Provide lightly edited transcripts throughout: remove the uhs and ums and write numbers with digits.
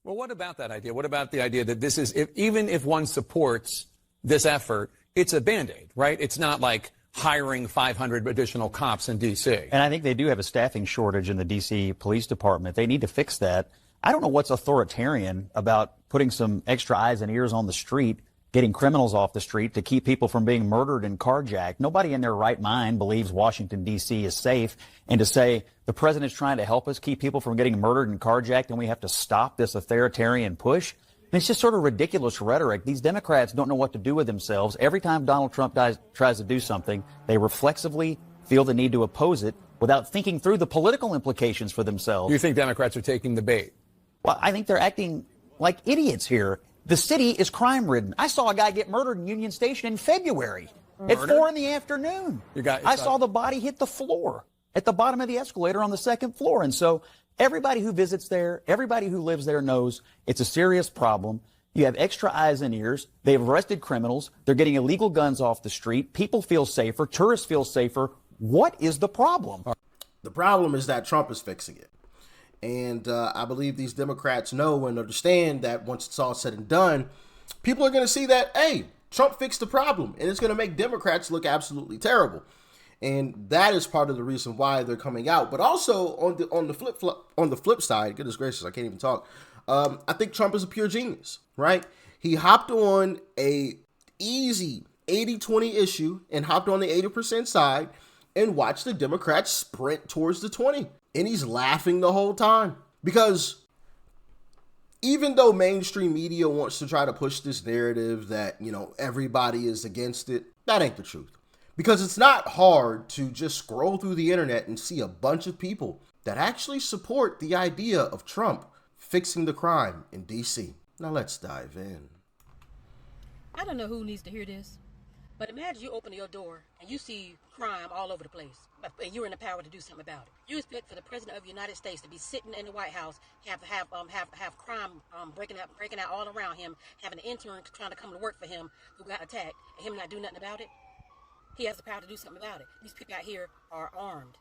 Well, what about that idea? What about the idea that this is, even if one supports this effort, it's a Band-Aid, right? It's not like hiring 500 additional cops in D.C. And I think they do have a staffing shortage in the D.C. Police Department. They need to fix that. I don't know what's authoritarian about putting some extra eyes and ears on the street, getting criminals off the street to keep people from being murdered and carjacked. Nobody in their right mind believes Washington, D.C. is safe. And to say the president's trying to help us keep people from getting murdered and carjacked and we have to stop this authoritarian push, it's just sort of ridiculous rhetoric. These Democrats don't know what to do with themselves. Every time Donald Trump tries to do something, they reflexively feel the need to oppose it without thinking through the political implications for themselves. You think Democrats are taking the bait? Well, I think they're acting like idiots here. The city is crime-ridden. I saw a guy get murdered in Union Station in February at 4 in the afternoon. I saw the body hit the floor at the bottom of the escalator on the second floor. And so everybody who visits there, everybody who lives there knows it's a serious problem. You have extra eyes and ears. They've arrested criminals. They're getting illegal guns off the street. People feel safer. Tourists feel safer. What is the problem? The problem is that Trump is fixing it. And I believe these Democrats know and understand that once it's all said and done, people are going to see that, hey, Trump fixed the problem. And it's going to make Democrats look absolutely terrible. And that is part of the reason why they're coming out. But also on the flip side, goodness gracious, I can't even talk. I think Trump is a pure genius, right? He hopped on a easy 80-20 issue and hopped on the 80% side and watched the Democrats sprint towards the 20. And he's laughing the whole time because even though mainstream media wants to try to push this narrative that, everybody is against it, that ain't the truth. Because it's not hard to just scroll through the internet and see a bunch of people that actually support the idea of Trump fixing the crime in D.C. Now let's dive in. I don't know who needs to hear this, but imagine you open your door and you see crime all over the place, and you're in the power to do something about it. You expect for the President of the United States to be sitting in the White House, have crime breaking out all around him, having an intern trying to come to work for him who got attacked, and him not do nothing about it. He has the power to do something about it. These people out here are armed.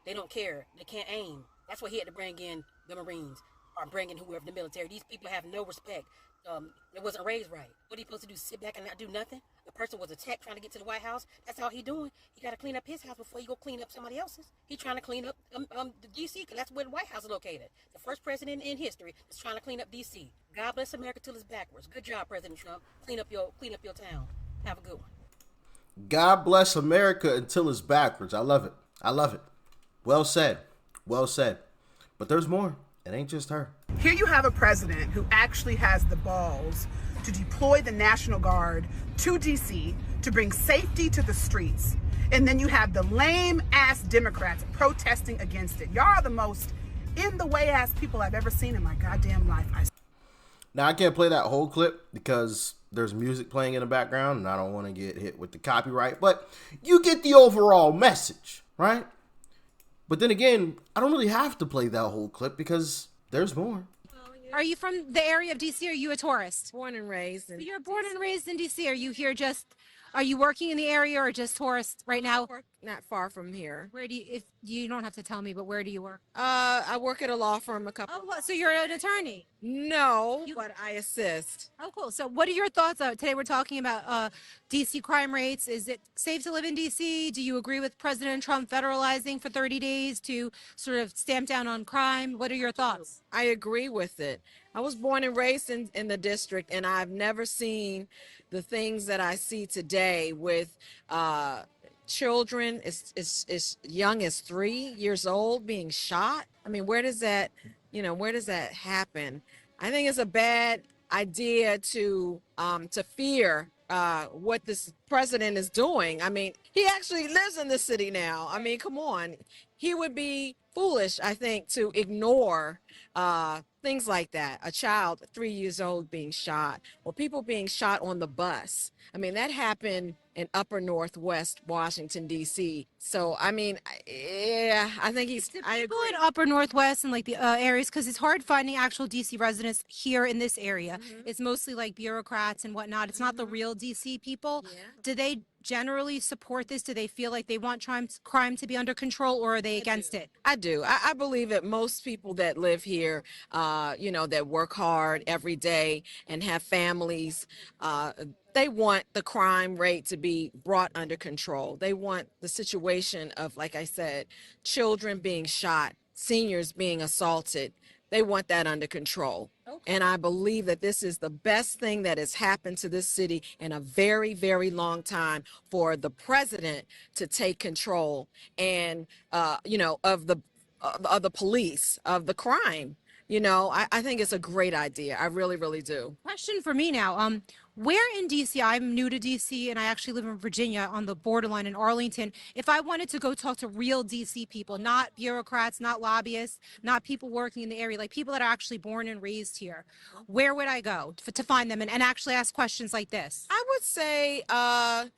They don't care. They can't aim. That's why he had to bring in the Marines or bring in whoever, the military. These people have no respect. It wasn't raised right. What are you supposed to do, sit back and not do nothing? The person was attacked trying to get to the White House. That's all he doing. He got to clean up his house before you go clean up somebody else's. He trying to clean up the D.C. because that's where the White House is located. The first president in history is trying to clean up D.C. God bless America till it's backwards. Good job, President Trump. Clean up your town. Have a good one. God bless America until it's backwards. I love it. I love it. Well said. Well said. But there's more. It ain't just her. Here you have a president who actually has the balls to deploy the National Guard to D.C. to bring safety to the streets. And then you have the lame-ass Democrats protesting against it. Y'all are the most in-the-way-ass people I've ever seen in my goddamn life. Now, I can't play that whole clip because there's music playing in the background, and I don't want to get hit with the copyright. But you get the overall message, right? But then again, I don't really have to play that whole clip because there's more. Are you from the area of D.C. or are you a tourist? Born and raised in You're born and raised in D.C. Are you here are you working in the area or just tourist right now? I work not far from here. Where do you, if you don't have to tell me, but where do you work? I work at a law firm So you're an attorney? No, but I assist. Oh, cool. So what are your thoughts? Today we're talking about D.C. crime rates. Is it safe to live in D.C.? Do you agree with President Trump federalizing for 30 days to sort of stamp down on crime? What are your thoughts? I agree with it. I was born and raised in the district, and I've never seen the things that I see today with children as young as 3 years old being shot. I mean, where does that happen? I think it's a bad idea to fear what this president is doing. I mean, he actually lives in the city now. I mean, come on. He would be foolish, I think, to ignore things like that. A child 3 years old being shot, or people being shot on the bus. I mean, that happened in upper Northwest Washington, D.C. So, I mean, yeah, I think I agree. People in upper Northwest and like the areas, because it's hard finding actual D.C. residents here in this area. Mm-hmm. It's mostly like bureaucrats and whatnot. It's not the real D.C. people. Yeah. Do they generally support this? Do they feel like they want crime to be under control, or are they against it? I do. I believe that most people that live here, that work hard every day and have families, they want the crime rate to be brought under control. They want the situation of, like I said, children being shot, seniors being assaulted. They want that under control. Okay. And I believe that this is the best thing that has happened to this city in a very, very long time, for the president to take control and, of the police, of the crime. I think it's a great idea. I really, really do. Question for me now. Where in DC, I'm new to DC and I actually live in Virginia on the borderline in Arlington. If I wanted to go talk to real DC people, not bureaucrats, not lobbyists, not people working in the area, like people that are actually born and raised here, where would I go to find them and actually ask questions like this? I would say, kind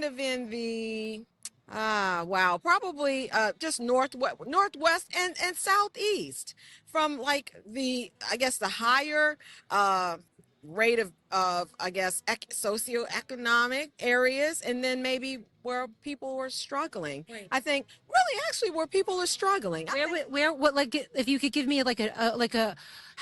of in the, probably just northwest and southeast, from like the higher rate of socioeconomic areas, and then maybe where people were struggling. Right. I think really actually where people are struggling. If you could give me how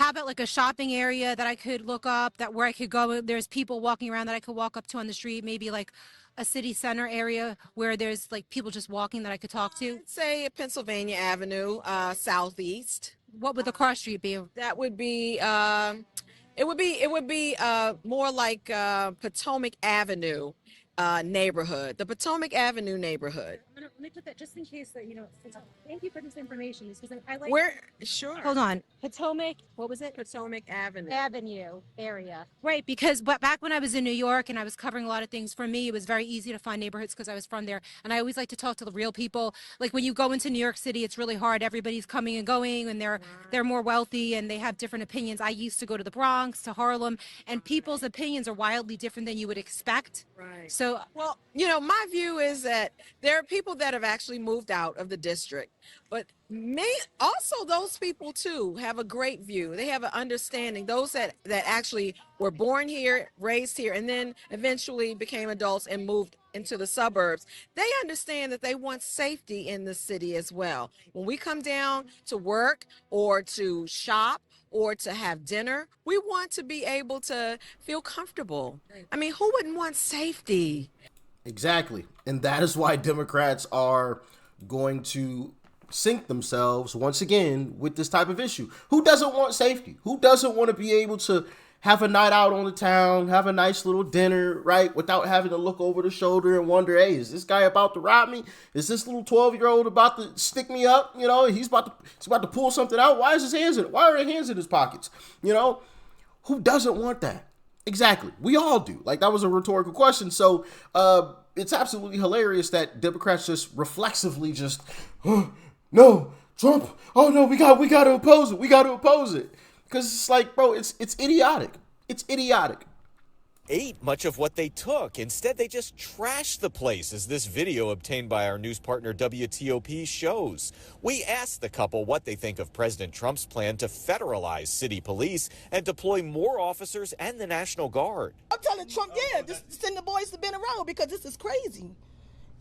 about like a shopping area that I could look up, where I could go, there's people walking around that I could walk up to on the street, maybe like a city center area where there's like people just walking that I could talk to? I'd say Pennsylvania Avenue, southeast. What would the cross street be? That would be it would be more like Potomac Avenue neighborhood, the Potomac Avenue neighborhood. Let me put that just in case that thank you for this information. Because I like. Where? Sure. Hold on. Potomac. What was it? Potomac Avenue area. Right, because back when I was in New York and I was covering a lot of things, for me it was very easy to find neighborhoods because I was from there, and I always like to talk to the real people. Like when you go into New York City, it's really hard. Everybody's coming and going, and they're more wealthy and they have different opinions. I used to go to the Bronx, to Harlem, and people's opinions are wildly different than you would expect. Right. So, well, my view is that there are people that have actually moved out of the district, but also those people too have a great view. They have an understanding. Those that actually were born here, raised here, and then eventually became adults and moved into the suburbs, they understand that they want safety in the city as well. When we come down to work or to shop or to have dinner, we want to be able to feel comfortable. I mean, who wouldn't want safety? Exactly. And that is why Democrats are going to sink themselves once again with this type of issue. Who doesn't want safety? Who doesn't want to be able to have a night out on the town, have a nice little dinner, right, without having to look over the shoulder and wonder, hey, is this guy about to rob me? Is this little 12-year-old about to stick me up? He's about to pull something out. Why are his hands in his pockets? Who doesn't want that? Exactly. We all do. Like, that was a rhetorical question. So it's absolutely hilarious that Democrats just reflexively just, oh, no, Trump. Oh no, we got to oppose it. We got to oppose it. Because it's like, bro, it's idiotic. It's idiotic. Ate much of what they took. Instead, they just trashed the place, as this video obtained by our news partner WTOP shows. We asked the couple what they think of President Trump's plan to federalize city police and deploy more officers and the National Guard. I'm telling Trump, just send the boys to Bend around because this is crazy.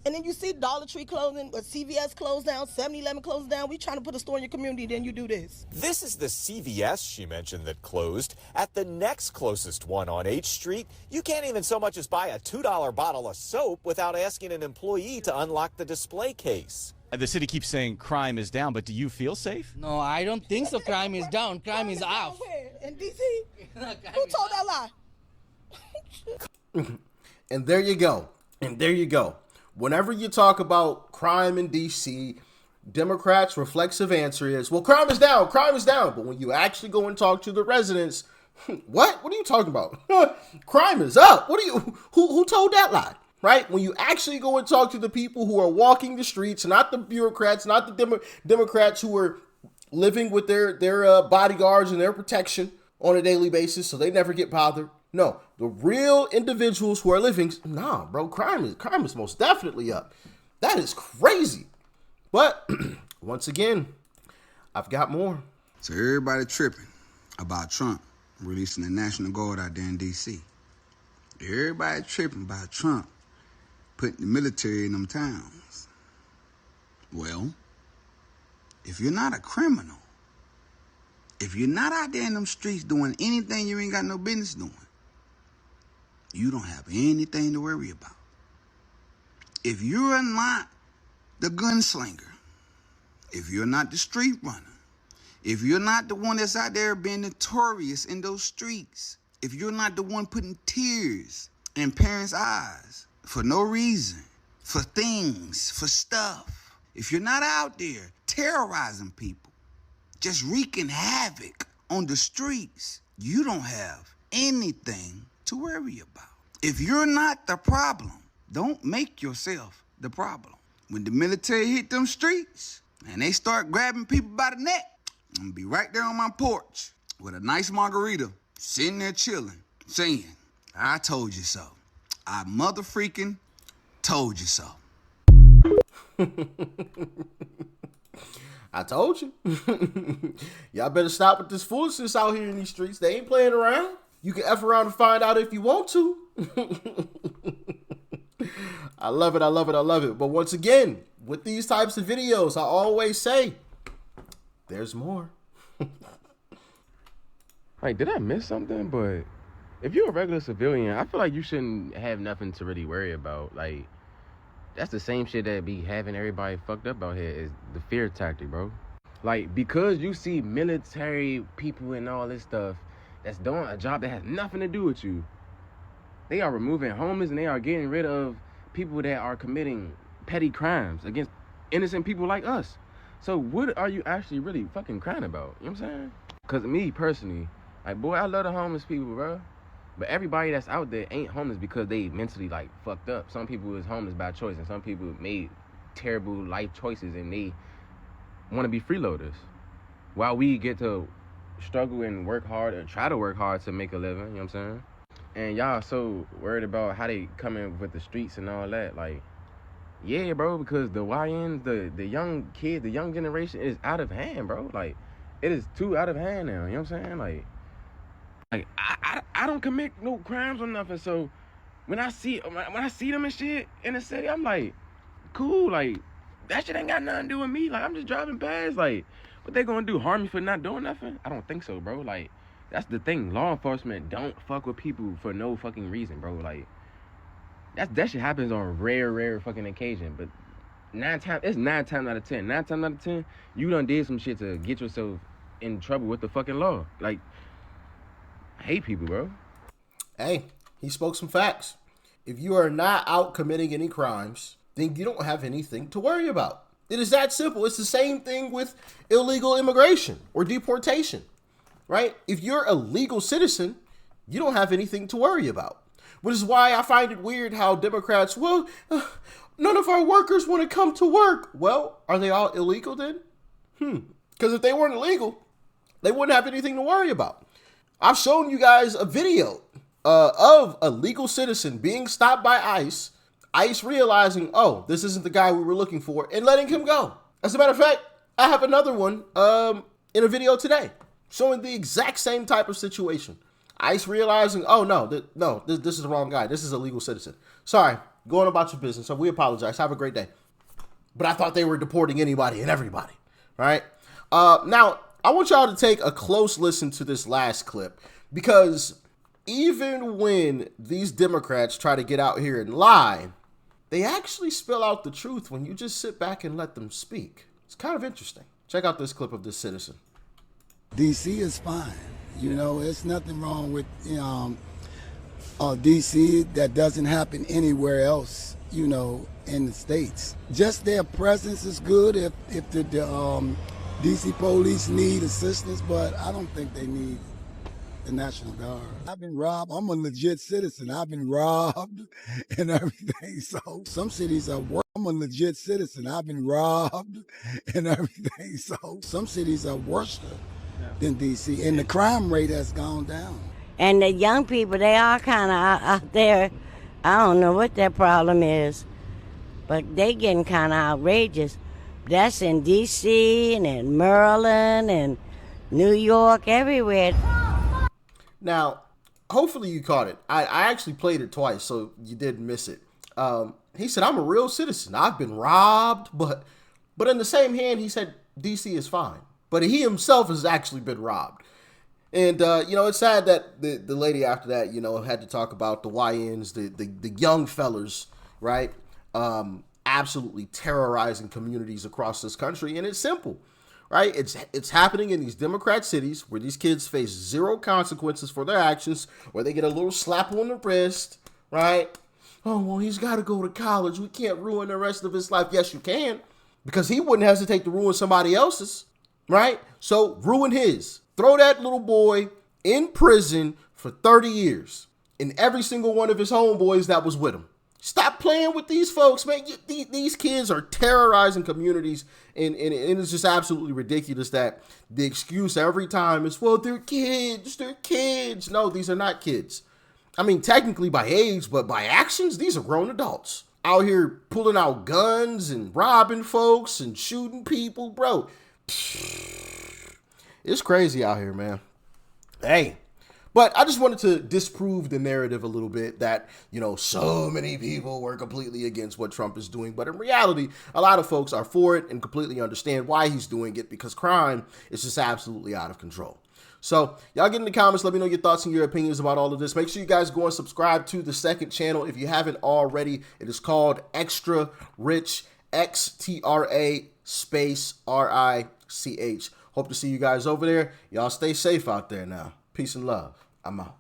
And then you see Dollar Tree closing, CVS closed down, 7-Eleven closed down. We trying to put a store in your community, then you do this. This is the CVS she mentioned that closed. At the next closest one on H Street, you can't even so much as buy a $2 bottle of soap without asking an employee to unlock the display case. The city keeps saying crime is down, but do you feel safe? No, I don't think so. Crime is down. Crime is off. Where? In D.C.? Who told that lie? And there you go. Whenever you talk about crime in D.C., Democrats' reflexive answer is, well, crime is down. But when you actually go and talk to the residents, what? What are you talking about? Crime is up. Who told that lie? Right? When you actually go and talk to the people who are walking the streets, not the bureaucrats, not the Democrats who are living with their bodyguards and their protection on a daily basis so they never get bothered. No, the real individuals who are living, nah, bro, crime is most definitely up. That is crazy. But once again, I've got more. So everybody tripping about Trump releasing the National Guard out there in D.C. Everybody tripping about Trump putting the military in them towns. Well, if you're not a criminal, if you're not out there in them streets doing anything you ain't got no business doing, you don't have anything to worry about. If you're not the gunslinger, if you're not the street runner, if you're not the one that's out there being notorious in those streets, if you're not the one putting tears in parents' eyes for no reason, for things, for stuff, if you're not out there terrorizing people, just wreaking havoc on the streets, you don't have anything to worry about. If you're not the problem, don't make yourself the problem. When the military hit them streets and they start grabbing people by the neck, I'm gonna be right there on my porch with a nice margarita, sitting there chilling, saying, I told you so. I mother freaking told you so. I told you. Y'all better stop with this foolishness out here in these streets. They ain't playing around. You can F around and find out if you want to. I love it. I love it. I love it. But once again, with these types of videos, I always say, there's more. Like, did I miss something? But if you're a regular civilian, I feel like you shouldn't have nothing to really worry about. Like, that's the same shit that be having everybody fucked up out here, is the fear tactic, bro. Like, because you see military people and all this stuff that's doing a job that has nothing to do with you, they are removing homeless and they are getting rid of people that are committing petty crimes against innocent people like us. So what are you actually really fucking crying about? You know what I'm saying? Because me personally, like, boy, I love the homeless people, bro. But everybody that's out there ain't homeless because they mentally, like, fucked up. Some people is homeless by choice, and some people made terrible life choices, and they want to be freeloaders. While we get to struggle and work hard, or try to work hard to make a living, you know what I'm saying? And y'all so worried about how they come in with the streets and all that. Like, yeah, bro, because the YNs, the young kids, the young generation is out of hand, bro. Like, it is too out of hand now, you know what I'm saying? Like I don't commit no crimes or nothing, so when I see them and shit in the city, I'm like, cool, like, that shit ain't got nothing to do with me. Like, I'm just driving past. Like, what they gonna do, harm me for not doing nothing? I don't think so, bro. Like, that's the thing. Law enforcement don't fuck with people for no fucking reason, bro. Like, that shit happens on rare fucking occasion. But 9 times out of 10. 9 times out of 10, you done did some shit to get yourself in trouble with the fucking law. Like, I hate people, bro. Hey, he spoke some facts. If you are not out committing any crimes, then you don't have anything to worry about. It is that simple. It's the same thing with illegal immigration or deportation, right? If you're a legal citizen, you don't have anything to worry about. Which is why I find it weird how Democrats, none of our workers want to come to work. Well, are they all illegal then? Because if they weren't illegal, they wouldn't have anything to worry about. I've shown you guys a video of a legal citizen being stopped by ICE, ICE realizing, oh, this isn't the guy we were looking for, and letting him go. As a matter of fact, I have another one in a video today showing the exact same type of situation. ICE realizing, oh, no, this is the wrong guy. This is a legal citizen. Sorry, going about your business. So we apologize. Have a great day. But I thought they were deporting anybody and everybody, right? Now, I want y'all to take a close listen to this last clip, because even when these Democrats try to get out here and lie, they actually spill out the truth when you just sit back and let them speak. It's kind of interesting. Check out this clip of this citizen. DC is fine. You know, there's nothing wrong with DC that doesn't happen anywhere else, you know, in the States. Just their presence is good if the DC police need assistance, but I don't think they need the National Guard. I've been robbed. I'm a legit citizen. I've been robbed and everything. So some cities are worse. I'm a legit citizen. I've been robbed and everything. So some cities are worse than DC, and the crime rate has gone down. And the young people, they are kind of out there. I don't know what their problem is, but they getting kind of outrageous. That's in D.C. and in Maryland and New York, everywhere. Now, hopefully you caught it. I actually played it twice, so you didn't miss it. He said, I'm a real citizen. I've been robbed, but in the same hand, he said DC is fine. But he himself has actually been robbed. And, it's sad that the lady after that, had to talk about the YNs, the young fellers, right? Absolutely terrorizing communities across this country. And it's simple, right? It's happening in these Democrat cities where these kids face zero consequences for their actions, where they get a little slap on the wrist, right? Oh, well, he's got to go to college. We can't ruin the rest of his life. Yes, you can, because he wouldn't hesitate to ruin somebody else's, right? So ruin his. Throw that little boy in prison for 30 years and every single one of his homeboys that was with him. Stop playing with these folks, man. These kids are terrorizing communities, and it's just absolutely ridiculous that the excuse every time is, well, they're kids. No, these are not kids. I mean, technically by age, but by actions, these are grown adults out here pulling out guns and robbing folks and shooting people, bro. It's crazy out here, man. Hey, but I just wanted to disprove the narrative a little bit that, so many people were completely against what Trump is doing. But in reality, a lot of folks are for it and completely understand why he's doing it, because crime is just absolutely out of control. So y'all get in the comments. Let me know your thoughts and your opinions about all of this. Make sure you guys go and subscribe to the second channel if you haven't already. It is called Extra Rich, XTRA space RICH. Hope to see you guys over there. Y'all stay safe out there now. Peace and love. I'm out.